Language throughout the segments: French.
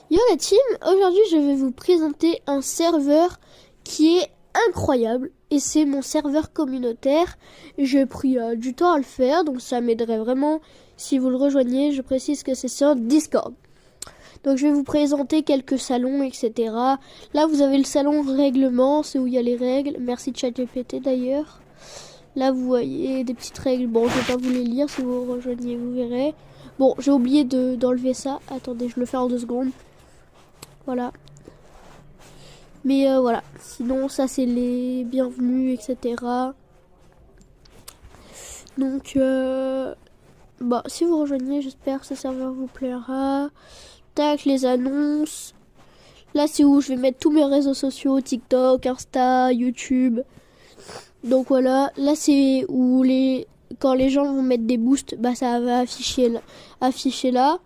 Yo la team, aujourd'hui je vais vous présenter un serveur qui est incroyable et c'est mon serveur communautaire. J'ai pris du temps à le faire, donc ça m'aiderait vraiment si vous le rejoignez. Je précise que c'est sur Discord. Donc je vais vous présenter quelques salons, etc. Là vous avez le salon règlement, c'est où il y a les règles. Merci ChatGPT d'ailleurs. Là vous voyez des petites règles, bon je vais pas vous les lire, si vous rejoignez vous verrez. Bon j'ai oublié d'enlever ça, attendez je le fais en 2 secondes. Voilà. Mais voilà. Sinon, ça, c'est les bienvenus, etc. Donc, bah, si vous rejoignez, j'espère que ce serveur vous plaira. Tac, les annonces. Là, c'est où je vais mettre tous mes réseaux sociaux. TikTok, Insta, YouTube. Donc, voilà. Là, c'est où quand les gens vont mettre des boosts, bah, ça va afficher là.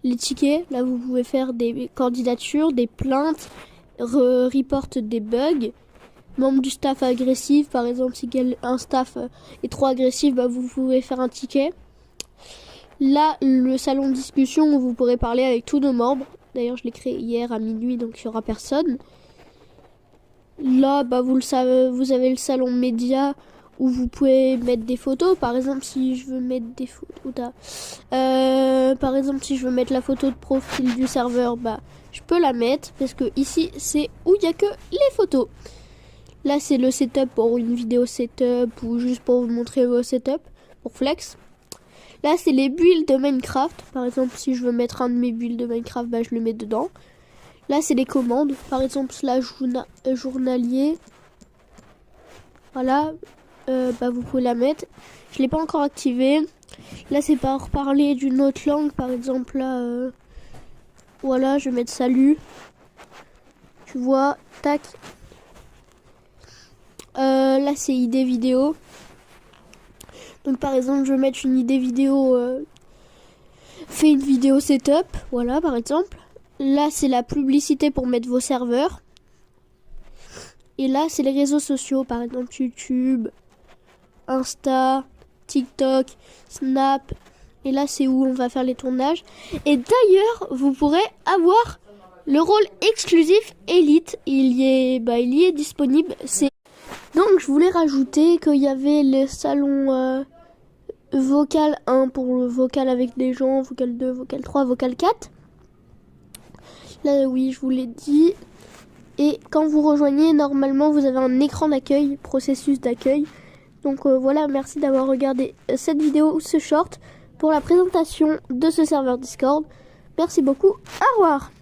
Les tickets, là vous pouvez faire des candidatures, des plaintes, report des bugs. Membre du staff agressif, par exemple, si un staff est trop agressif, bah, vous pouvez faire un ticket. Là, le salon de discussion où vous pourrez parler avec tous nos membres. D'ailleurs, je l'ai créé hier à minuit, donc il n'y aura personne. Là, bah, vous le savez, vous avez le salon média où vous pouvez mettre des photos. Par exemple, si je veux mettre des photos, par exemple, si je veux mettre la photo de profil du serveur, bah, je peux la mettre parce que ici, c'est où il y a que les photos. Là, c'est le setup pour une vidéo setup ou juste pour vous montrer vos setups pour flex. Là, c'est les builds de Minecraft. Par exemple, si je veux mettre un de mes builds de Minecraft, bah, je le mets dedans. Là, c'est les commandes. Par exemple, slash journalier. Voilà. Bah, vous pouvez la mettre. Je l'ai pas encore activé. Là, c'est pour parler d'une autre langue. Par exemple, là, voilà, je vais mettre salut. Tu vois, tac. Là, c'est idée vidéo. Donc, par exemple, je vais mettre une idée vidéo. Fais une vidéo setup. Voilà, par exemple. Là, c'est la publicité pour mettre vos serveurs. Et là, c'est les réseaux sociaux. Par exemple, YouTube, Insta, TikTok, Snap. Et là, c'est où on va faire les tournages. Et d'ailleurs, vous pourrez avoir le rôle exclusif Elite. Il y est disponible. Donc, je voulais rajouter qu'il y avait le salon vocal 1 pour le vocal avec des gens, vocal 2, vocal 3, vocal 4. Là, oui, je vous l'ai dit. Et quand vous rejoignez, normalement, vous avez un écran d'accueil, processus d'accueil. Donc voilà, merci d'avoir regardé cette vidéo ou ce short pour la présentation de ce serveur Discord. Merci beaucoup, au revoir.